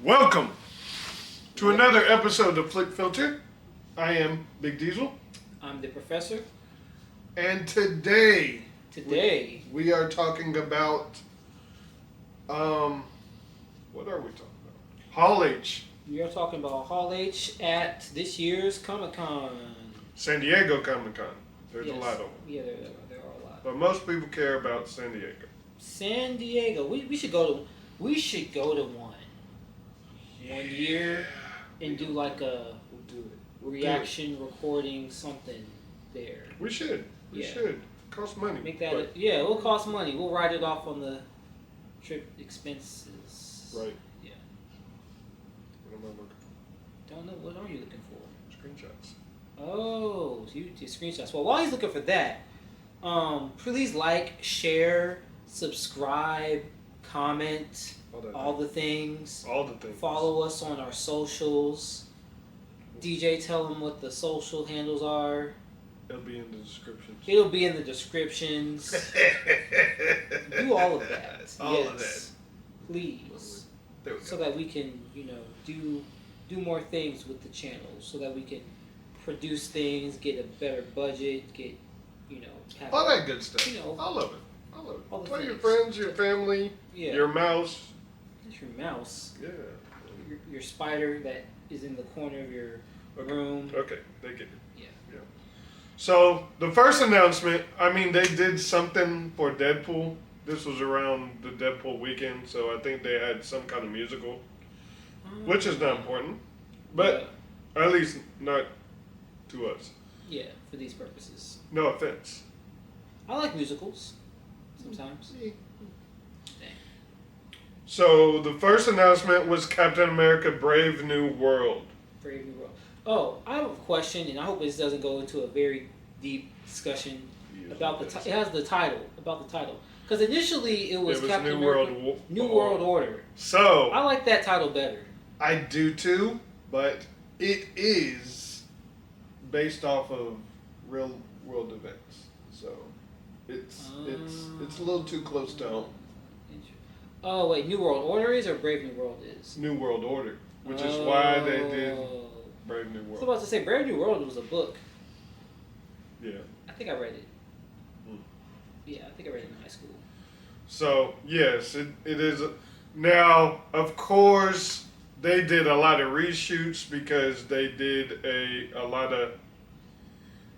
Welcome to another episode of Flick Filter. I am Big Diesel. I'm the professor. And today we are talking about, what are we talking about? Hall H. We are talking about Hall H at this year's Comic-Con. San Diego Comic-Con. There's a Yes. lot of them. Yeah, there are a lot. But most people care about San Diego. San Diego. We should go to one. One year and do like a We'll do it. reaction recording something there. We should. We should. Cost money. Make that it will cost money. We'll write it off on the trip expenses. Right. Yeah. What am I looking Don't know, what are you looking for? for? Screenshots. Oh, so you do screenshots. Well, while he's looking for that, please like, share, subscribe, comment, all the things. All the things. Follow us on our socials. DJ, tell them what the social handles are. It'll be in the descriptions. It'll be in the descriptions. Do all of that. All of that. Please. There we go. So that we can, do more things with the channel. So that we can produce things, get a better budget, get, have all that good stuff. All of it. All the Tell your things. friends, your family, your mouse. It's your mouse. Yeah. Your spider that is in the corner of your room. Okay, they get it. Yeah. So the first announcement, they did something for Deadpool. This was around the Deadpool weekend, so I think they had some kind of musical, which is not important, but at least not to us. Yeah, for these purposes. No offense. I like musicals sometimes. Dang. So the first announcement was Captain America: Brave New World. Brave New World. Oh, I have a question, and I hope this doesn't go into a very deep discussion about it has the title, about the title. Because initially it was Captain America New World Order. So I like that title better. I do too, but it is based off of real world events. So it's a little too close to home. Oh wait, New World Order is, or Brave New World is? New World Order, which is why they did Brave New World. I was about to say Brave New World was a book. Yeah. I think I read it. Yeah, I think I read it in high school. So yes, it is. Now, of course, they did a lot of reshoots because they did a lot of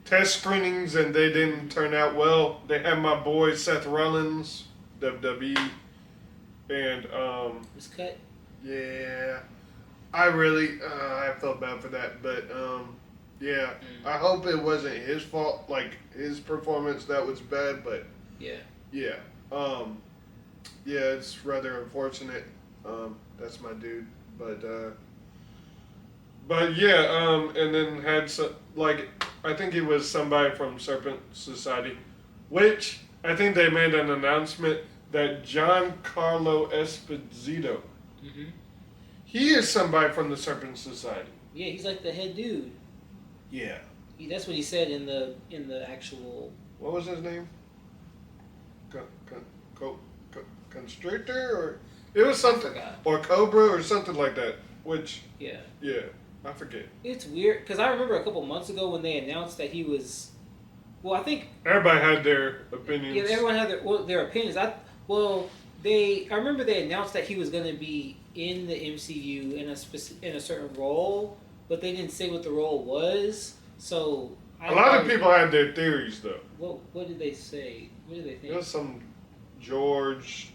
test screenings and they didn't turn out well. They had my boy Seth Rollins, WWE, and Was cut. Yeah, I felt bad for that, but yeah, I hope it wasn't his fault, like his performance that was bad, but yeah, it's rather unfortunate. That's my dude, but yeah, and then had some, I think it was somebody from Serpent Society, which I think they made an announcement that Giancarlo Esposito, he is somebody from the Serpent Society. Yeah, he's like the head dude. Yeah. That's what he said in the actual. What was his name? Constrictor, or it was something, or Cobra, or something like that. Which I forget. It's weird because I remember a couple months ago when they announced that he was. Well, I think everybody had their opinions. Yeah, everyone had their opinions. I remember they announced that he was going to be in the MCU in a certain role, but they didn't say what the role was. So a lot of people had their theories, though. What did they say? What did they think? It was some George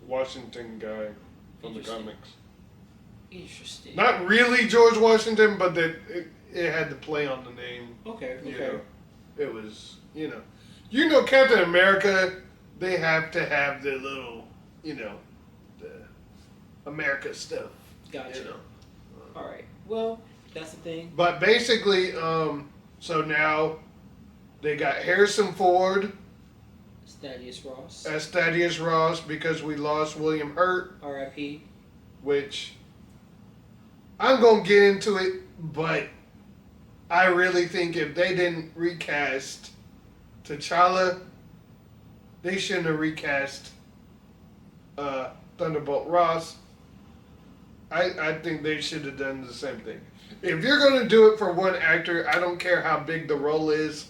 Washington guy from the comics. Interesting. Not really George Washington, but that it had to play on the name. Okay. It was, Captain America, they have to have their little, the America stuff. Gotcha. All right. Well, that's the thing. But basically, so now they got Harrison Ford as Thaddeus Ross because we lost William Hurt. R.I.P. Which I'm going to get into it, but I really think if they didn't recast T'Challa, they shouldn't have recast Thunderbolt Ross. I think they should have done the same thing. If you're going to do it for one actor, I don't care how big the role is,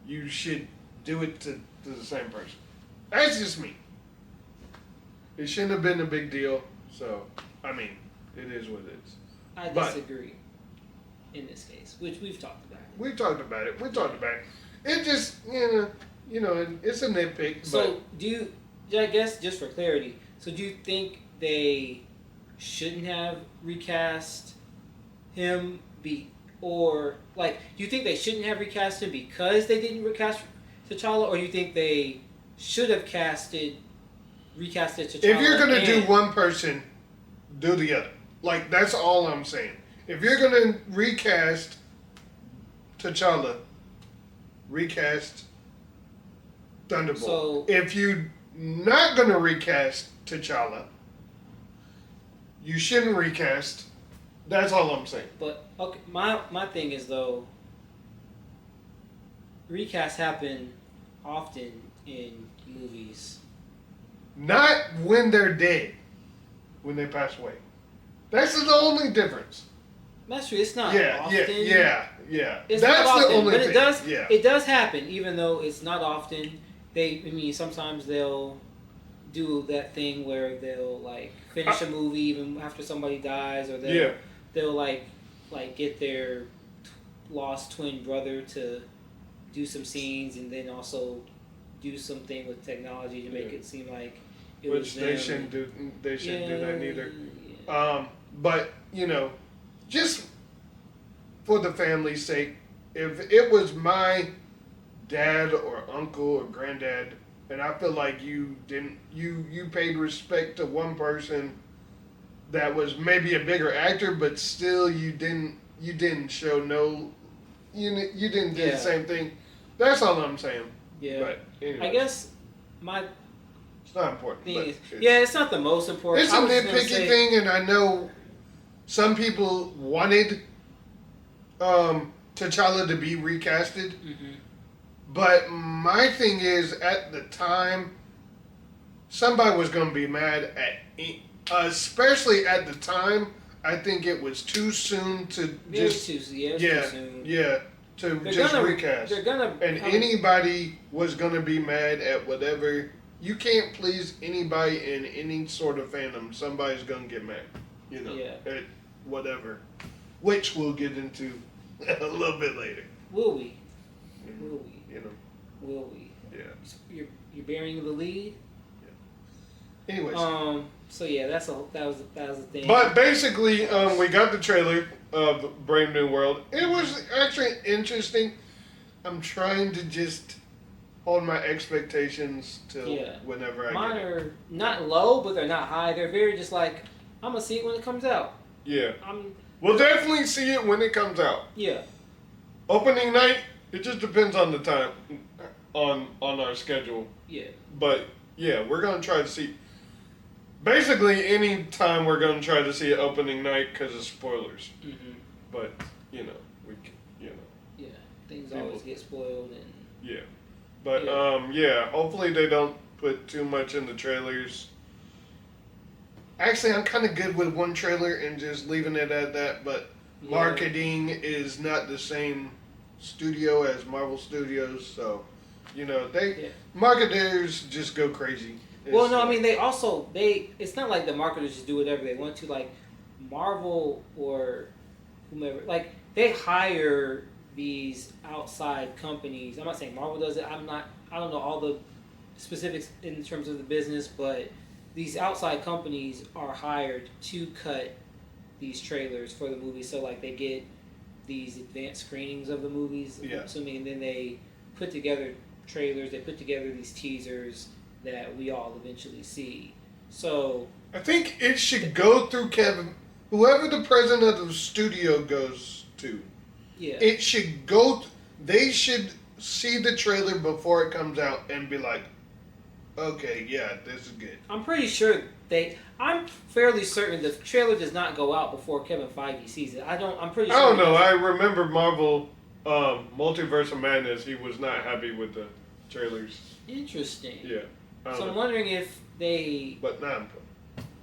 you should do it to the same person. That's just me. It shouldn't have been a big deal. So, I mean, it is what it is. I disagree in this case, which we've talked about. We talked about it. It just, it's a nitpick. So, I guess, just for clarity, so do you think they shouldn't have recast him do you think they shouldn't have recast him because they didn't recast T'Challa, or do you think they should have recasted T'Challa? If you're going to do one person, do the other. Like, that's all I'm saying. If you're going to recast T'Challa, recast Thunderbolt. So, if you're not going to recast T'Challa, you shouldn't recast. That's all I'm saying. But, okay, my thing is, though, recasts happen often in movies. Not when they're dead. When they pass away. That's the only difference. That's true. It's not often. Yeah. It's That's not often, the only but thing. it does happen, even though it's not often. Sometimes they'll do that thing where they'll like finish a movie even after somebody dies, or they'll like get their lost twin brother to do some scenes, and then also do something with technology to make it seem like it was them. They shouldn't do that neither. Yeah. But just for the family's sake, if it was my dad or uncle or granddad, and I feel like you paid respect to one person that was maybe a bigger actor, but still you didn't show you didn't do the same thing. That's all I'm saying. Yeah. But anyways, I guess it's not important. It's not the most important. It's a nitpicky thing, and I know some people wanted T'Challa to be recasted. Mm-hmm. But my thing is, at the time, somebody was going to be mad especially at the time. I think it was too soon to too soon. Recast. Anybody was going to be mad at whatever. You can't please anybody in any sort of fandom. Somebody's going to get mad. At whatever. Which we'll get into a little bit later. Will we? Will we? Will we? Yeah. You're bearing the lead. Yeah. Anyways. So yeah, that was the thing. But basically, we got the trailer of Brave New World. It was actually interesting. I'm trying to just hold my expectations till whenever I Mine get it. are not low, but they're not high. They're very just like, I'm gonna see it when it comes out. Yeah. We'll definitely see it when it comes out. Yeah. Opening night, it just depends on the time, on our schedule. Yeah. But yeah, we're gonna try to see. Basically, any time we're gonna try to see it opening night because of spoilers. Mm-hmm. But we Yeah, things always get spoiled and. Yeah, but hopefully they don't put too much in the trailers. Actually, I'm kind of good with one trailer and just leaving it at that, but marketing is not the same studio as Marvel Studios, so, marketers just go crazy. Well, no, I mean, it's not like the marketers just do whatever they want to, like, Marvel or whomever, like, they hire these outside companies. I'm not saying Marvel does it, I don't know all the specifics in terms of the business, but these outside companies are hired to cut these trailers for the movies. So, like, they get these advanced screenings of the movies, I'm assuming, and then they put together trailers, they put together these teasers that we all eventually see. So I think it should go through Kevin, whoever the president of the studio goes to. Yeah. It should go. They should see the trailer before it comes out and be like, okay, yeah, this is good. I'm pretty sure I'm fairly certain the trailer does not go out before Kevin Feige sees it. I'm pretty sure. I don't know. I remember Marvel Multiverse of Madness. He was not happy with the trailers. Interesting. Yeah. So I'm wondering if they. But not.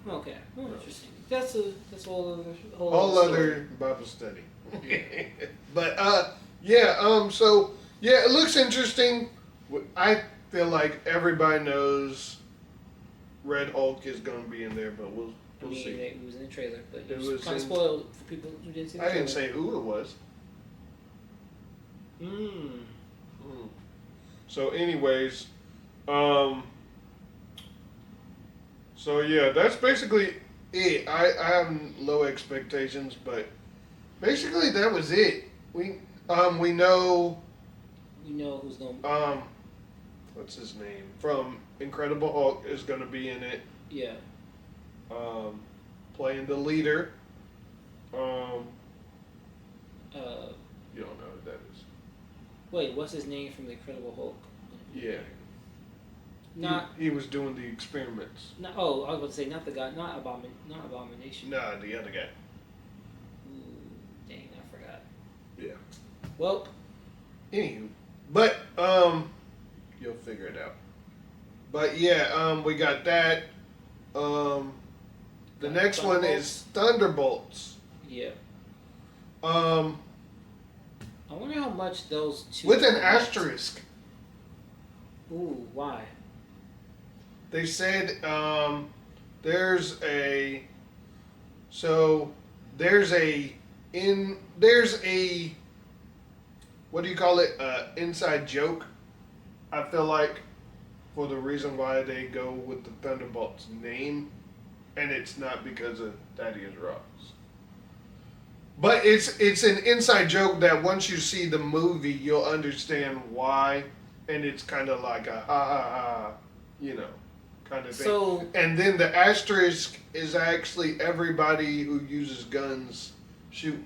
Okay. Oh, interesting. That's a whole other Bible study. But so it looks interesting. I feel like everybody knows Red Hulk is going to be in there, but we'll see. It was in the trailer, but it was kind of spoiled for people who didn't see the trailer. I didn't say who it was. So, anyways, so yeah, that's basically it. I have low expectations, but basically that was it. We know. We know who's going. What's his name from Incredible Hulk is going to be in it. Yeah. Playing the leader. You don't know who that is. Wait, what's his name from the Incredible Hulk? Yeah. He was doing the experiments. I was about to say not the guy, not Abomination. Nah, the other guy. Dang, I forgot. Yeah. Well. Anywho, but you'll figure it out. But yeah, we got that. The next one is Thunderbolts. Yeah. I wonder how much those two. With an asterisk. Ooh, why? They said there's a what do you call it? Inside joke. I feel like for the reason why they go with the Thunderbolts name, and it's not because of Thaddeus Ross. But it's an inside joke that once you see the movie, you'll understand why, and it's kind of like a ha ha ha, kind of thing. So, and then the asterisk is actually everybody who uses guns shoot.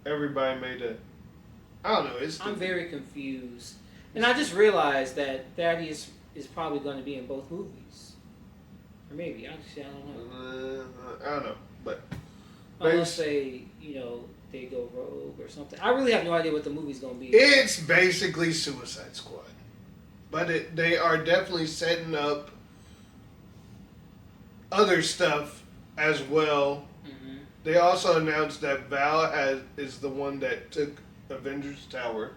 Everybody made a. I don't know. I'm very confused, and I just realized that Thaddeus is probably going to be in both movies, or maybe I don't know. I don't know, but. Unless they go rogue or something. I really have no idea what the movie's going to be. It's basically Suicide Squad. But they are definitely setting up other stuff as well. Mm-hmm. They also announced that Val is the one that took Avengers Tower.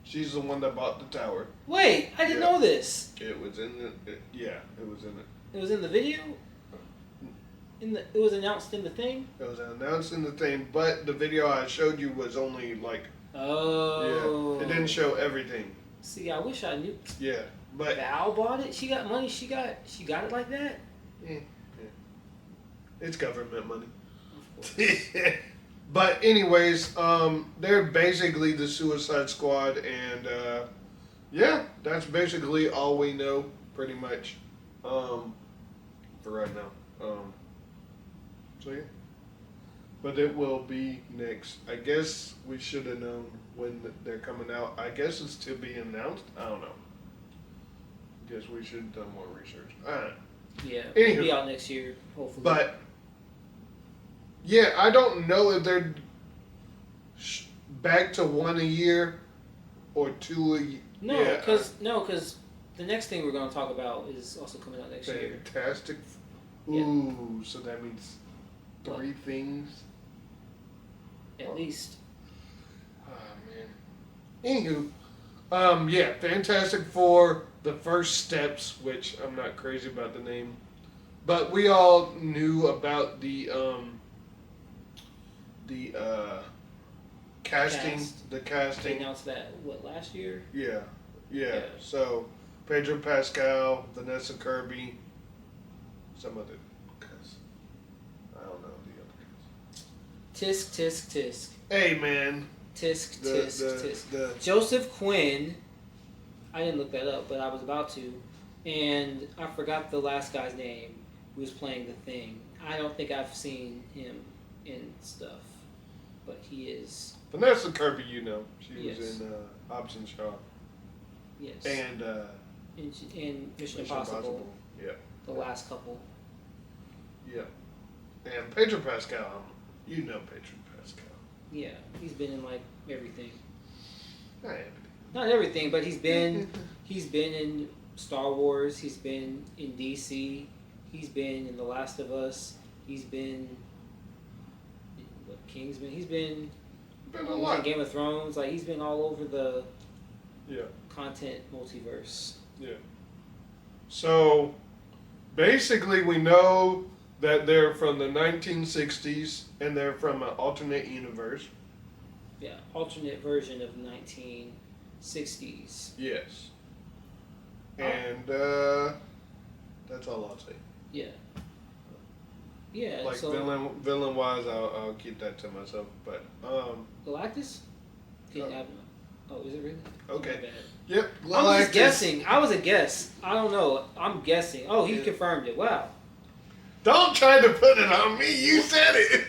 She's the one that bought the tower. Wait, I didn't know this. It was in it was in it. It was in the video? It was announced in the thing? It was announced in the thing, but the video I showed you was only like... Oh. Yeah, it didn't show everything. See, I wish I knew. Yeah, but... Val bought it? She got money? She got it like that? Yeah. It's government money. Of course. But anyways, they're basically the Suicide Squad, and that's basically all we know, pretty much, for right now. So yeah, but it will be next. I guess we should have known when they're coming out. I guess it's to be announced. I don't know. Guess we should have done more research. Yeah, it'll be out next year, hopefully. But yeah, I don't know if they're back to one a year or two a year. No, because the next thing we're going to talk about is also coming out next year. Fantastic. Ooh, so that means 3 things? At least. Oh, man. Anywho, Fantastic Four, the first steps, which I'm not crazy about the name. But we all knew about the casting. The casting. They announced that, last year? Yeah. So, Pedro Pascal, Vanessa Kirby, some other cast. I don't know the other cast. Tisk. Hey, man. Tisk. Joseph Quinn. I didn't look that up, but I was about to. And I forgot the last guy's name who was playing the Thing. I don't think I've seen him in stuff, but he is. Vanessa Kirby, she was in Hobbs and Shaw. Yes. And in Mission Impossible. Yeah. The last couple. Yeah. And Pedro Pascal, Pedro Pascal. Yeah, he's been in like everything. Not everything. Not everything, but he's been in Star Wars. He's been in DC. He's been in The Last of Us. He's been Kingsman. He's been a lot. In Game of Thrones. Like he's been all over the Yeah. content multiverse. Yeah. So basically, we know that they're from the 1960s and they're from an alternate universe. Yeah, alternate version of 1960s. Yes. And that's all I'll say. Yeah. Yeah. Like so, villain wise, I'll keep that to myself. But Galactus? Oh, is it really? Okay. Yep. Galactus. I'm just guessing. I was a guess. I don't know. I'm guessing. Oh, he confirmed it. Wow. Don't try to put it on me. You said it.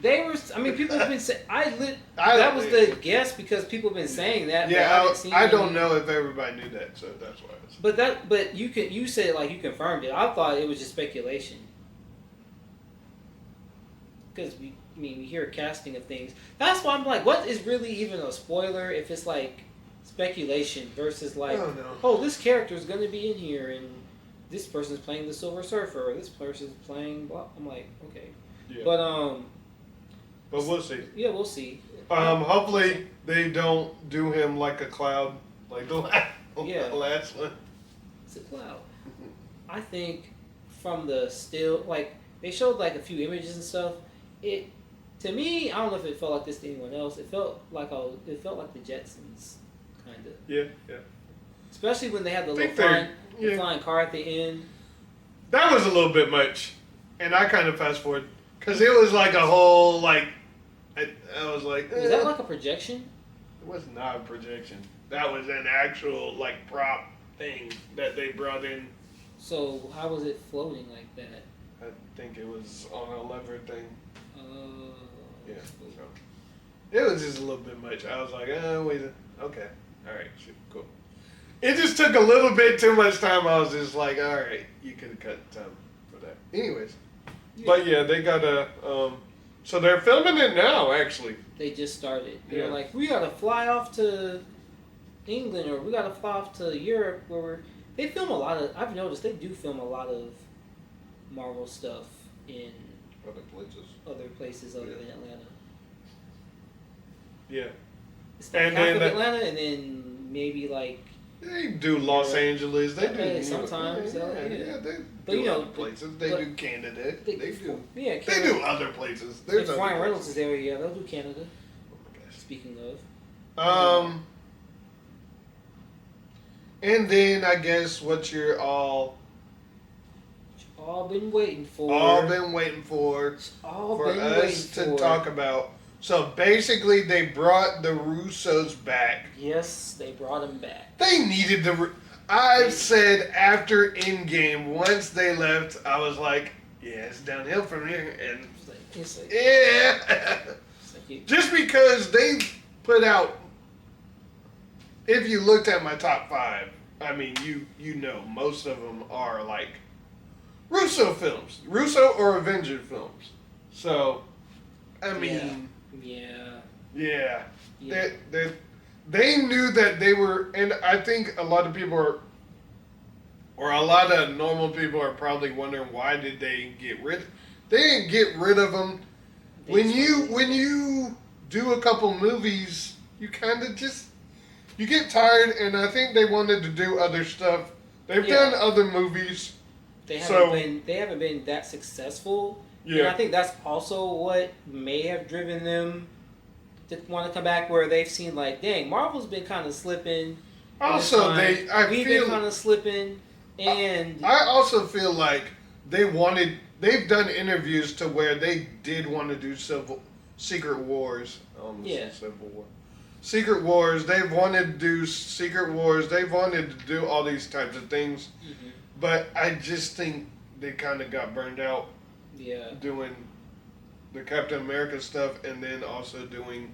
They were. I mean, people have been saying. That was the guess because people have been saying that. Yeah, I don't know if everybody knew that, so that's why. But you said like you confirmed it. I thought it was just speculation. Because we hear casting of things. That's why I'm like, what is really even a spoiler if it's like speculation versus like, oh, this character is going to be in here and this person's playing the Silver Surfer or this person's playing blah. I'm like, okay, yeah. But we'll see. Yeah, we'll see. Hopefully they don't do him like a cloud, like the last one. It's a cloud. I think from the still like they showed like a few images and stuff. It to me, I don't know if it felt like this to anyone else. It felt like the Jetsons, kind of. Yeah. Especially when they had the little flying car at the end. That was a little bit much, and I kind of fast forward because it was like a whole like. I was like. Was that like a projection? It was not a projection. That was an actual like prop thing that they brought in. So how was it floating like that? I think it was on a lever thing. Yeah. So it was just a little bit much. I was like, wait. Okay. All right. Cool. It just took a little bit too much time. I was just like, all right, you could have cut time for that. Anyways. Yeah. But yeah, they got so they're filming it now, actually. They just started. They're like, we got to fly off to England or we got to fly off to Europe they film a lot of, I've noticed they do film a lot of Marvel stuff in other places other than Atlanta. Yeah. It's like half of Atlanta and then maybe like they do Los Angeles. They do sometimes. They do other places. They do Canada. They do. Yeah, Canada. They do other places. If Ryan Reynolds is there, they'll do Canada. Speaking of. And then I guess what you're all been waiting for. Us to talk about. So basically, they brought the Russos back. Yes, they brought them back. They needed I've said after Endgame, once they left, I was like, yeah, it's downhill from here. And just because they put out, if you looked at my top 5, I mean, you know, most of them are like Russo films, Russo or Avengers films. So, I mean, yeah. They knew that they were, and I think a lot of people are, or a lot of normal people are probably wondering why did they get rid. They didn't get rid of them. When you do a couple movies, you kind of you get tired, and I think they wanted to do other stuff. They've done other movies. They haven't been that successful. Yeah. And I think that's also what may have driven them to want to come back, where they've seen like, dang, Marvel's been kind of slipping. Also, we've been kind of slipping, and I also feel like they've done interviews to where they did want to do Secret Wars. Civil War. Secret Wars. They've wanted to do Secret Wars. They've wanted to do all these types of things, but I just think they kind of got burned out. Yeah. Doing the Captain America stuff and then also doing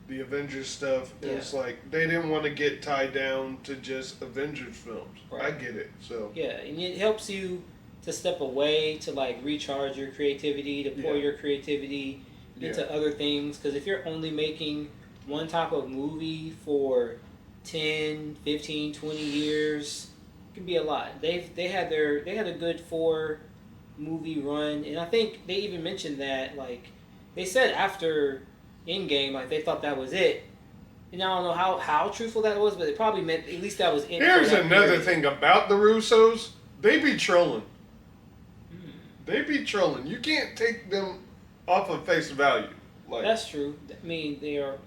the Avengers stuff. Yeah. It's like they didn't want to get tied down to just Avengers films. Right. I get it. So yeah, and it helps you to step away to like recharge your creativity, to pour your creativity into other things. Because if you're only making one type of movie for 10, 15, 20 years, can be a lot. They had a good 4-movie run, and I think they even mentioned that like they said after Endgame, like they thought that was it. And I don't know how truthful that was, but it probably meant at least that was it. Here's another thing about the Russos: they be trolling. They be trolling. You can't take them off of face value. Like, that's true. I mean, they are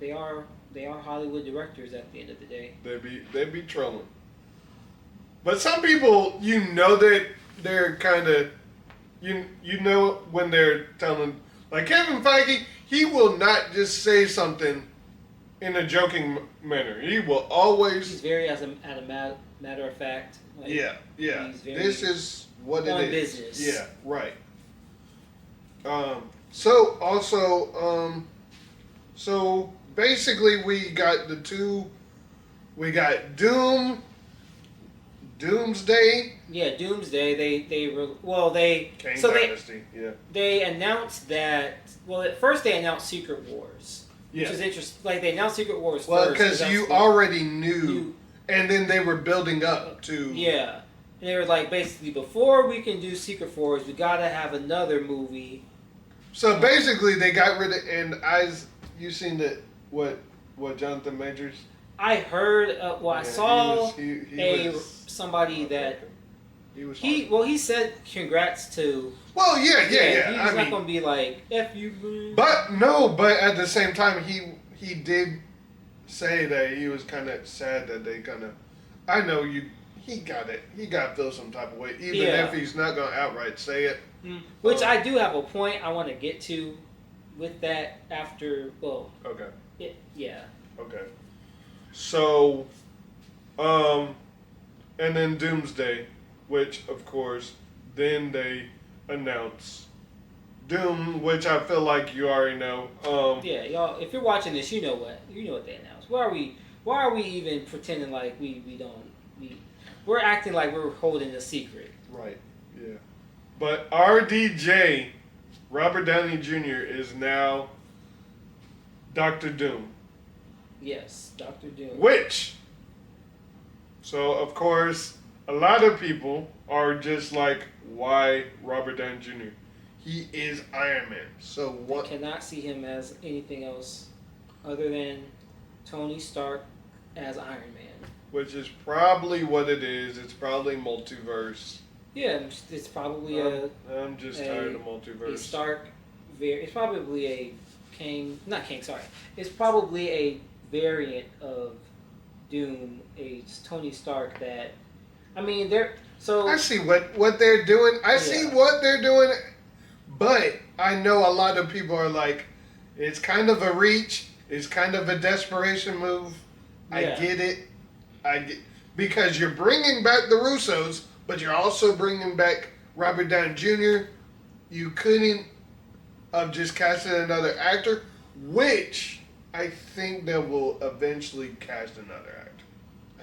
Hollywood directors at the end of the day. They be trolling. But some people, that they're kind of, when they're telling, like Kevin Feige, he will not just say something in a joking manner. He will always. He's very matter of fact. Like, yeah. This is what it is. Business. Yeah, right. So basically we got Doomsday. Yeah, Doomsday. They announced that. Well, at first they announced Secret Wars, which is interesting. Like they announced Secret Wars first. Well, because you already knew, and then they were building up to. Yeah, and they were like basically before we can do Secret Wars, we gotta have another movie. So basically, they got rid of you seen what Jonathan Majors. I heard. I saw somebody that he said congrats to. Well, yeah. He's not gonna be like F you. But at the same time, he did say that he was kind of sad that they kind of. I know he got it. He got to feel some type of way, even if he's not gonna outright say it. Which I do have a point I want to get to with that after. Well. Okay. Yeah. Okay. So, and then Doomsday, which of course, then they announce Doom, which I feel like you already know. Yeah, y'all. If you're watching this, you know what they announced. Why are we even pretending like we don't? We're acting like we're holding a secret. Right. Yeah. But RDJ, Robert Downey Jr. is now Dr. Doom. Yes, Dr. Doom. So of course, a lot of people are just like, why Robert Downey Jr.? He is Iron Man. So what? I cannot see him as anything else other than Tony Stark as Iron Man. Which is probably what it is. It's probably multiverse. Yeah, it's probably I'm just tired of multiverse. A Stark, it's probably a It's probably a variant of Doom, a Tony Stark that, I mean, I see what they're doing. See what they're doing, but I know a lot of people are like, it's kind of a reach. It's kind of a desperation move. Yeah. I get it. Because you're bringing back the Russos, but you're also bringing back Robert Downey Jr. You couldn't have just casted another actor, which I think they will eventually cast another actor.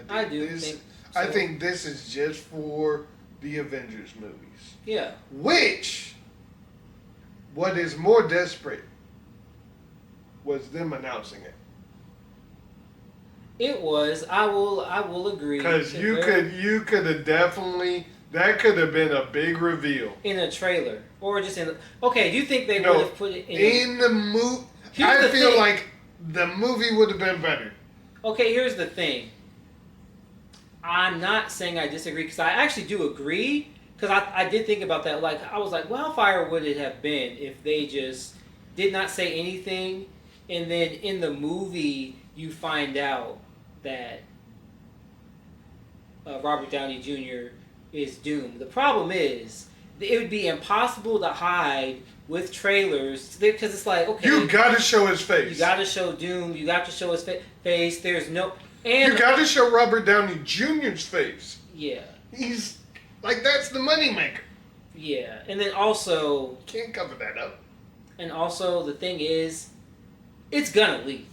I think so. I think this is just for the Avengers movies. Yeah. What is more desperate was them announcing it. It was. I will agree. Because you could have definitely, that could have been a big reveal in a trailer or just in. Okay, do you think they would have put it in the movie? I feel like the movie would have been better. Okay, here's the thing. I'm not saying I disagree because I actually do agree because I did think about that. Like I was like, well, how fire would it have been if they just did not say anything, and then in the movie you find out that Robert Downey Jr. is Doom. The problem is it would be impossible to hide with trailers because it's like, okay, you got to show his face. You got to show Doom. You got to show his face. There's no. And you got to show Robert Downey Jr.'s face. Yeah. He's like, that's the moneymaker. Yeah, and then also you can't cover that up. And also the thing is, it's gonna leak.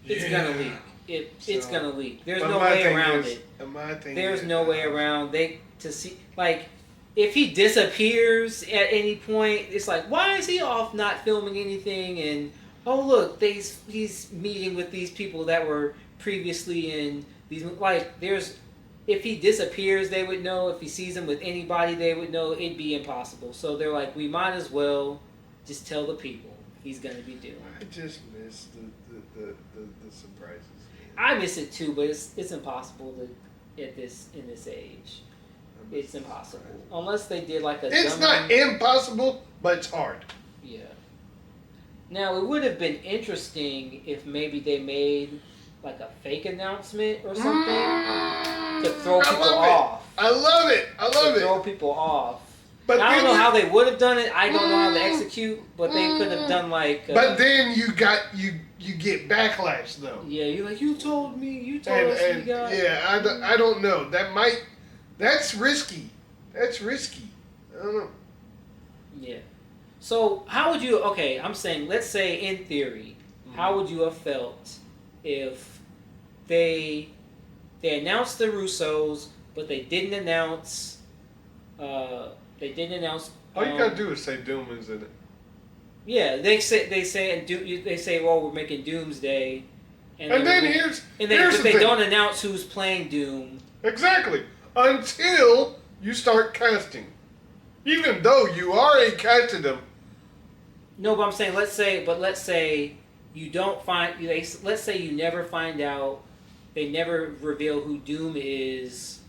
It's gonna leak. It's gonna leak. There's no way around it. There's no way around like if he disappears at any point, it's like, why is he off not filming anything? And oh look, he's meeting with these people that were previously in these. Like there's if he disappears, they would know. If he sees him with anybody, they would know. It'd be impossible. So they're like, we might as well just tell the people he's going to be Doom. I just miss the surprises. I miss it too, but it's impossible in this age. It's impossible unless they did like a. It's not impossible, but it's hard. Yeah. Now it would have been interesting if maybe they made like a fake announcement or something to throw people off. I love it. Throw people off. But I don't know how they would have done it. I don't know how to execute, but they could have done like. But then you get backlash though. Yeah, you're like, you told me, you told us we got. Yeah, I don't know. That's risky. I don't know. Yeah. So how would you? Okay, I'm saying, let's say in theory, how would you have felt if they announced the Russos, but they didn't announce. All you gotta do is say Doom is in it. Yeah, they say, well, we're making Doomsday, but they don't announce who's playing Doom. Exactly, until you start casting, even though you already casted them. No, but I'm saying, let's say you don't find. Let's say you never find out. They never reveal who Doom is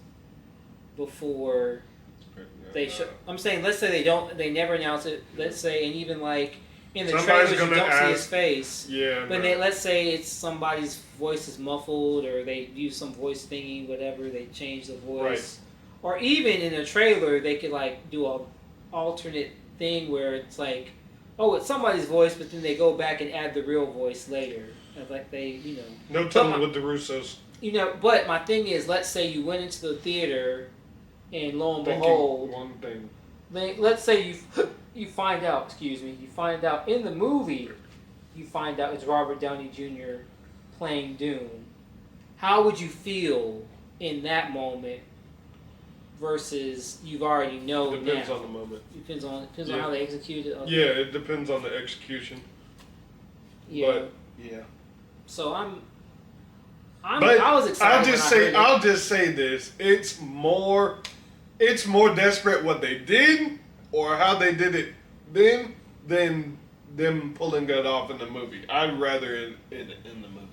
before. I'm saying, let's say they never announce it. Let's say, and even like in the trailers, you don't see his face. Yeah. But let's say it's somebody's voice is muffled, or they use some voice thingy, whatever. They change the voice, or even in a trailer, they could like do a alternate thing where it's like, oh, it's somebody's voice, but then they go back and add the real voice later. Like No telling with the Russos. But my thing is, let's say you went into the theater. And lo and behold, one thing. Let's say you find out. Excuse me. You find out in the movie. You find out it's Robert Downey Jr. playing Doom. How would you feel in that moment? Versus you've already know. Depends on the moment. Depends on how they execute it. Okay. Yeah, it depends on the execution. Yeah. But yeah. So I was excited. I'll just say this: it's more desperate what they did or how they did it then than them pulling it off in the movie. I'd rather it in the movie.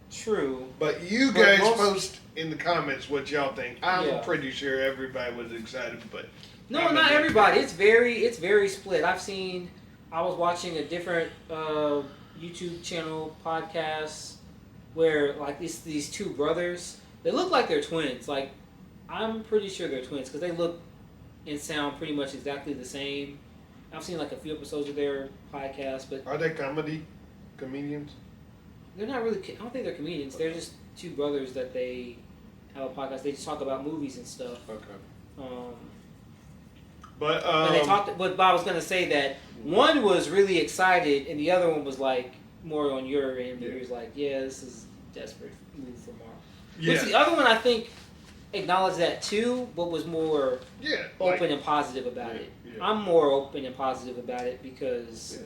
True. But you guys post in the comments what y'all think. I'm pretty sure everybody was excited, but no, not everybody. It's very split. I was watching a different YouTube channel podcast where like these two brothers, they look like they're twins. Like, I'm pretty sure they're twins because they look and sound pretty much exactly the same. I've seen like a few episodes of their podcast, but are they comedians? They're not really. I don't think they're comedians. They're just two brothers that they have a podcast. They just talk about movies and stuff. Okay. But they talked. But I was gonna say that one was really excited and the other one was like more on your end. He was like, "Yeah, this is a desperate move for Marvel." Yeah. But the other one, I think, acknowledged that too, but was more open and positive about it. Yeah. I'm more open and positive about it because,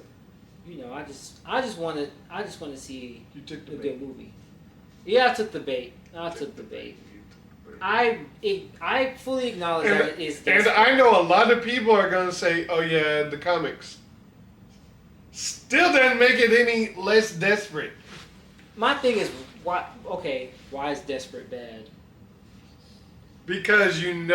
I just want to see a good movie. Yeah, I took the bait. I fully acknowledge that it is desperate. And I know a lot of people are going to say, "Oh yeah, the comics." Still doesn't make it any less desperate. My thing is, why is desperate bad? Because you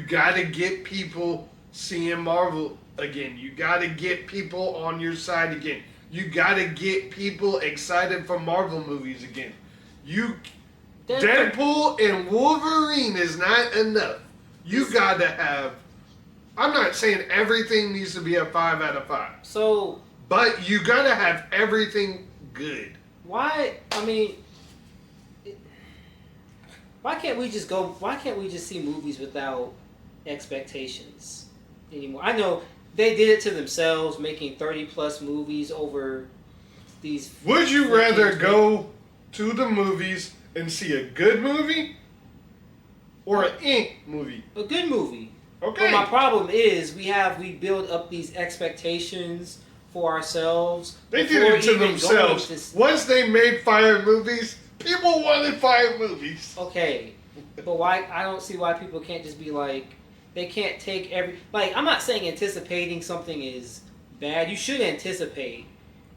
got to get people seeing Marvel again. You got to get people on your side again. You got to get people excited for Marvel movies again. Deadpool and Wolverine is not enough. You got to have... I'm not saying everything needs to be a 5 out of 5. So... But you got to have everything good. Why can't we just see movies without expectations anymore? I know they did it to themselves, making 30+ movies over these... Would you rather go to the movies and see a good movie or an movie? A good movie. Okay. But my problem is we build up these expectations for ourselves. They did it to themselves. Once they made fire movies, people wanted fire movies. Okay, But why? I don't see why people can't just be like, they can't take every. Like, I'm not saying anticipating something is bad. You should anticipate.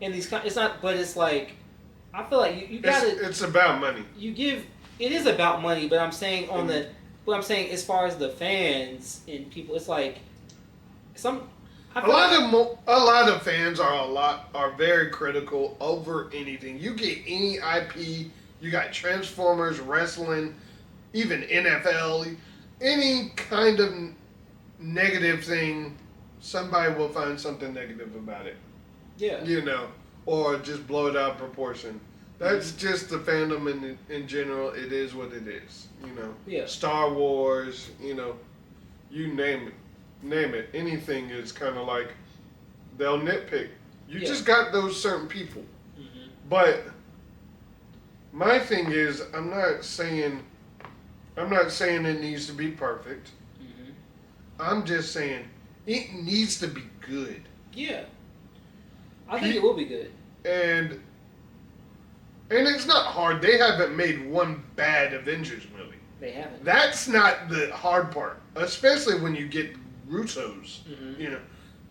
And these, it's not. But it's like, I feel like you gotta. It's about money. You give. It is about money, but I'm saying on the. But I'm saying as far as the fans and people, it's like some. A lot of fans are very critical over anything. You get any IP, you got Transformers, wrestling, even NFL, any kind of negative thing, somebody will find something negative about it. Yeah. You know, or just blow it out of proportion. That's just the fandom in general. It is what it is. You know. Yeah. Star Wars, you know, you name it. Anything is kind of like they'll nitpick. You just got those certain people. Mm-hmm. But my thing is, I'm not saying it needs to be perfect. Mm-hmm. I'm just saying it needs to be good. Yeah. I think it will be good. And it's not hard. They haven't made one bad Avengers movie. They haven't. That's not the hard part, especially when you get Russo's. Mm-hmm. You know,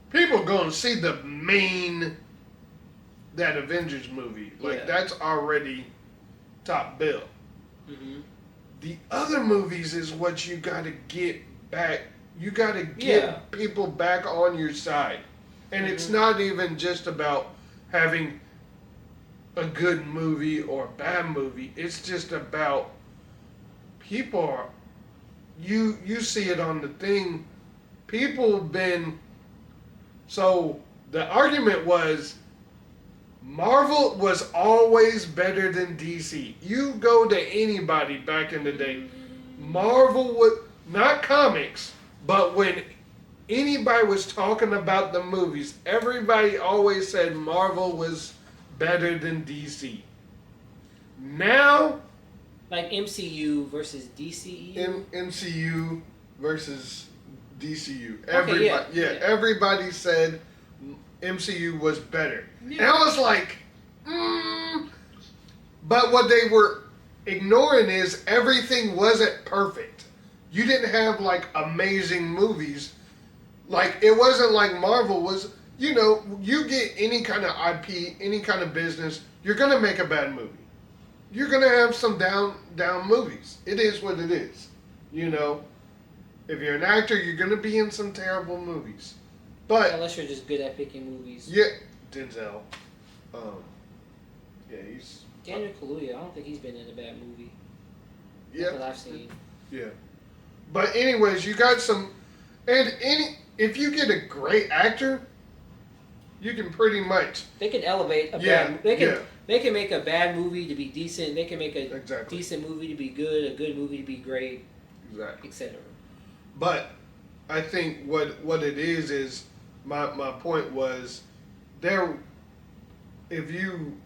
people go and see that Avengers movie. Like, that's already top bill. Mm-hmm. The other movies is what you got to get back. You got to get people back on your side. And it's not even just about having a good movie or a bad movie. It's just about people are, you see it on the thing. People have been, so the argument was Marvel was always better than DC. You go to anybody back in the day, Marvel would, not comics, but when anybody was talking about the movies, everybody always said Marvel was better than DC. Now, like MCU versus DCU. MCU versus DCU. Okay, Everybody said MCU was better. Yeah. And I was like, But what they were ignoring is everything wasn't perfect. You didn't have like amazing movies. Like, it wasn't like Marvel was. You know, you get any kind of IP, any kind of business, you're going to make a bad movie. You're going to have some down movies. It is what it is. You know, if you're an actor, you're going to be in some terrible movies. But unless you're just good at picking movies. Yeah, Denzel. He's... Daniel Kaluuya, I don't think he's been in a bad movie. Yeah. That I've seen. Yeah. But anyways, you got some... And if you get a great actor... You can pretty much. They can elevate a bad. They can make a bad movie to be decent. They can make a decent movie to be good. A good movie to be great. Exactly. Etc. But I think what it is my point was there. If you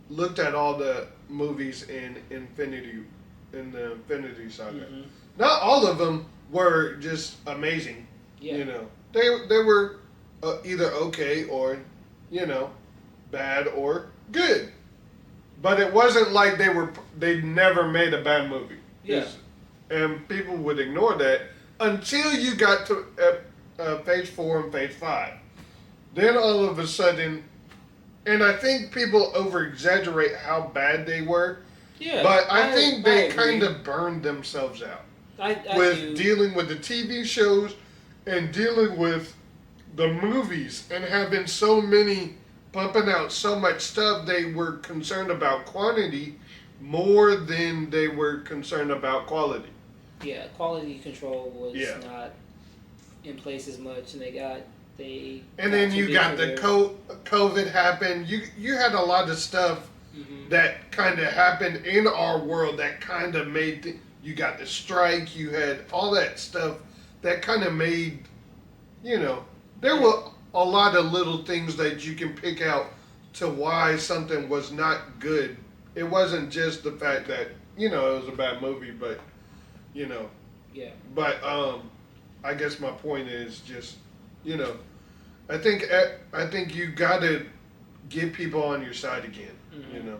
looked at all the movies in the Infinity Saga, not all of them were just amazing. Yeah. You know, they were. Either okay or, you know, bad or good. But it wasn't like they never made a bad movie. Yeah. And people would ignore that until you got to phase 4 and phase 5. Then all of a sudden, and I think people over-exaggerate how bad they were. Yeah. But I think they kind of burned themselves out. Dealing with the TV shows and dealing with the movies and having so many pumping out so much stuff. They were concerned about quantity more than they were concerned about quality. Yeah, quality control was not in place as much, and then you got the COVID happened. You had a lot of stuff that kind of happened in our world that kind of made you got the strike. You had all that stuff that kind of made, you know. There were a lot of little things that you can pick out to why something was not good. It wasn't just the fact that, you know, it was a bad movie, but, you know. Yeah. But I guess my point is just, you know, I think you got to get people on your side again, you know.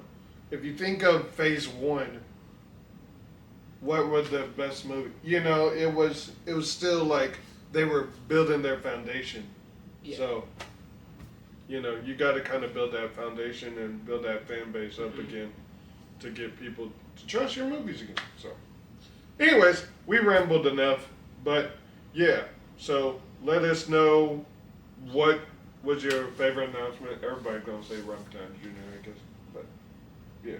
If you think of phase 1, what was the best movie? You know, it was still like they were building their foundation. Yeah. So, you know, you got to kind of build that foundation and build that fan base up again to get people to trust your movies again. So, anyways, we rambled enough, but yeah. So let us know what was your favorite announcement. Everybody's gonna say Robert Downey Jr. I guess, but yeah.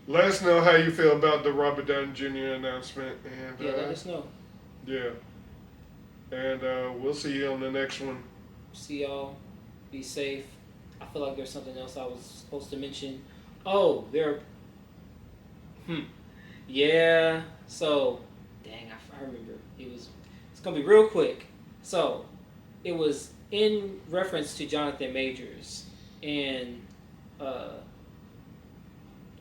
Let us know how you feel about the Robert Downey Jr. announcement, and let us know. Yeah, and we'll see you on the next one. See y'all. Be safe. I feel like there's something else I was supposed to mention. Oh, yeah. So, dang, I remember. It's gonna be real quick. So, it was in reference to Jonathan Majors and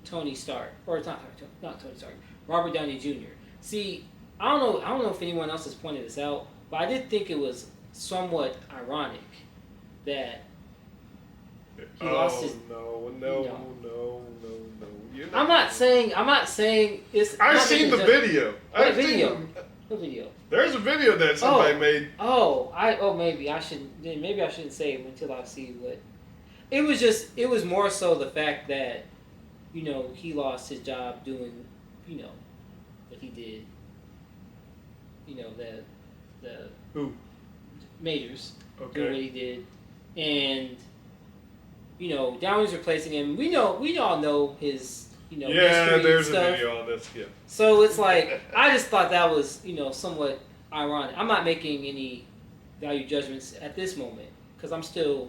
Tony Stark, or not Tony Stark, Robert Downey Jr. See, I don't know if anyone else has pointed this out, but I did think it was somewhat ironic that he lost his. No. I'm not saying it's. I've seen the video. What video? What video? There's a video that somebody made. Maybe I shouldn't say it until I see what. It was more so the fact that, you know, he lost his job doing, you know, what he did. You know, the who? Majors. Okay. Doing what he did, and you know, Downey's replacing him. We all know his, you know, yeah, there's stuff. a video on this. Yeah. So it's like I just thought that was, you know, somewhat ironic. I'm not making any value judgments at this moment because I'm still,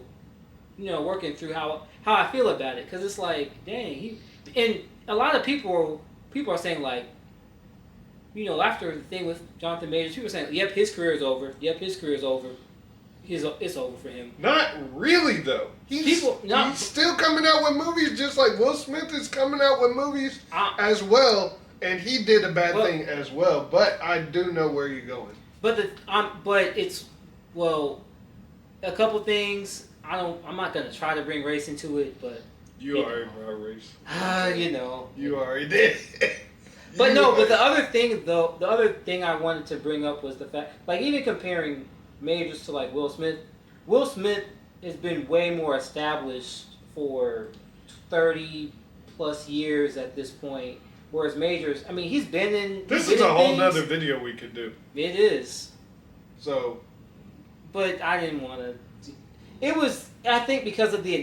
you know, working through how I feel about it. Because it's like, dang, and a lot of people are saying like, you know, after the thing with Jonathan Majors, people are saying, yep, his career is over. It's over for him. Not really, though. He's still coming out with movies, just like Will Smith is coming out with movies as well, and he did a bad thing as well. But I do know where you're going. But it's a couple things. I'm not gonna try to bring race into it, but you already brought race. You know, you already did. But the other thing I wanted to bring up was the fact, like, even comparing Majors to like Will Smith has been way more established for 30 plus years at this point, whereas Majors, I mean, he's been in. This is a whole nother video we could do. It is. So. But I didn't want to. It was, I think, because of the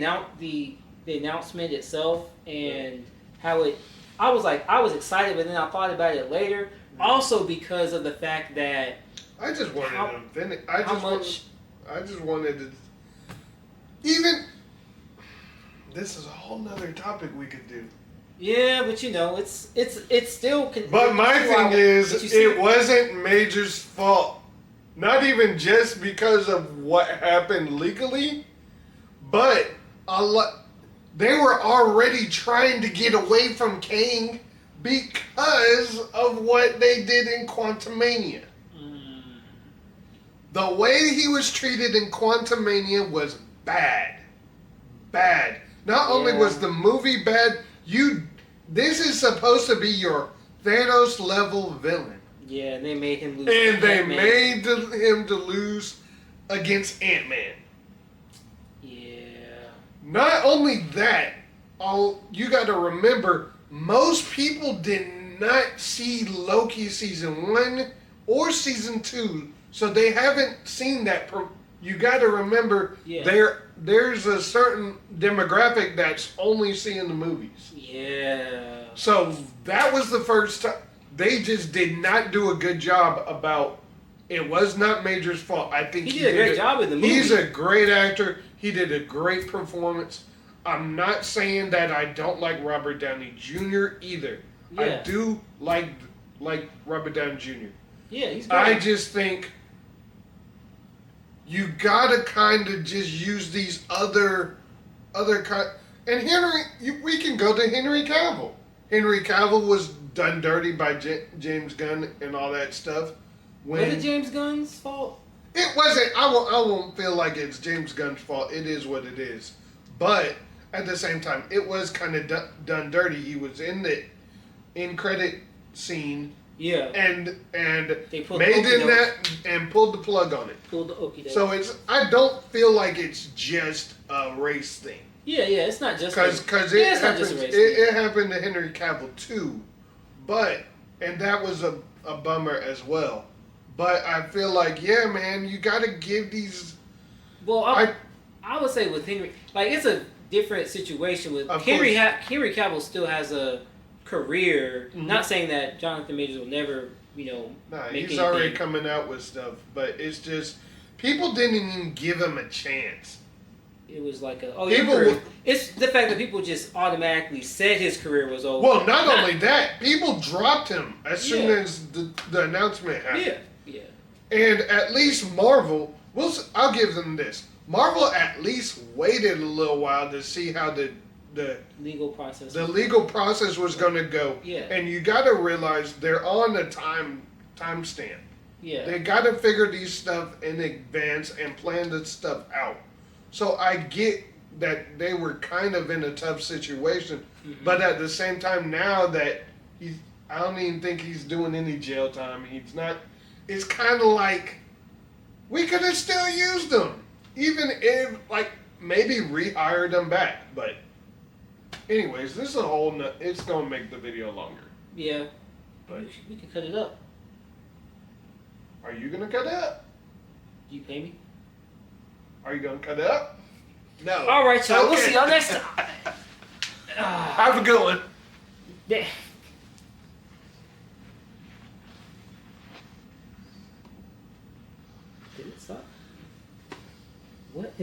announcement itself and how it. I was excited, but then I thought about it later. Also because of the fact that. I just wanted to finish. I just wanted to. Even. This is a whole nother topic we could do. Yeah, but you know, it's still. But my thing is, it wasn't Major's fault. Not even just because of what happened legally, but they were already trying to get away from Kang because of what they did in Quantumania. The way he was treated in Quantumania was bad. Bad. Not only was the movie bad, this is supposed to be your Thanos level villain. Yeah, and they made him lose. And they made him to lose against Ant-Man. Yeah. Not only that, you got to remember, most people did not see Loki season 1 or season 2. So they haven't seen that. You got to remember, there's a certain demographic that's only seeing the movies. Yeah. So that was the first time. They just did not do a good job about. It was not Major's fault. I think he did a great job in the movie. He's a great actor. He did a great performance. I'm not saying that I don't like Robert Downey Jr. either. Yeah. I do like Robert Downey Jr. Yeah, he's great. I just think you gotta kind of just use these other kind. And we can go to Henry Cavill. Henry Cavill was done dirty by James Gunn and all that stuff. Was it James Gunn's fault? It wasn't. I won't feel like it's James Gunn's fault. It is what it is. But at the same time, it was kind of done dirty. He was in it. in credit scene. Yeah. And they made in that and pulled the plug on it. Pulled the okie doke. So I don't feel like it's just a race thing. Yeah, it's not just because it happened to Henry Cavill too, and that was a bummer as well. But I feel like man, you got to give these. Well, I would say with Henry, like it's a different situation with Henry. Henry Cavill still has a career. Mm-hmm. Not saying that Jonathan Majors will never, make he's already coming out with stuff, but it's just people didn't even give him a chance. It was like it's the fact that people just automatically said his career was over. Well, not only that, people dropped him as soon as the announcement happened. Yeah. And at least Marvel, I'll give them this. Marvel at least waited a little while to see how the legal process was going to go. Yeah. And you got to realize they're on a time stamp. Yeah. They got to figure these stuff in advance and plan this stuff out. So I get that they were kind of in a tough situation, mm-hmm. but at the same time, now that I don't even think he's doing any jail time. He's not. It's kind of like we could have still used him, even if maybe rehired him back. But anyways, this is a whole. It's gonna make the video longer. Yeah, but we can cut it up. Are you gonna cut it up? Do you pay me? Are you gonna cut it up? No. All right, y'all. Okay. We'll see y'all next time. Have a good one. Yeah. Did it stop? What?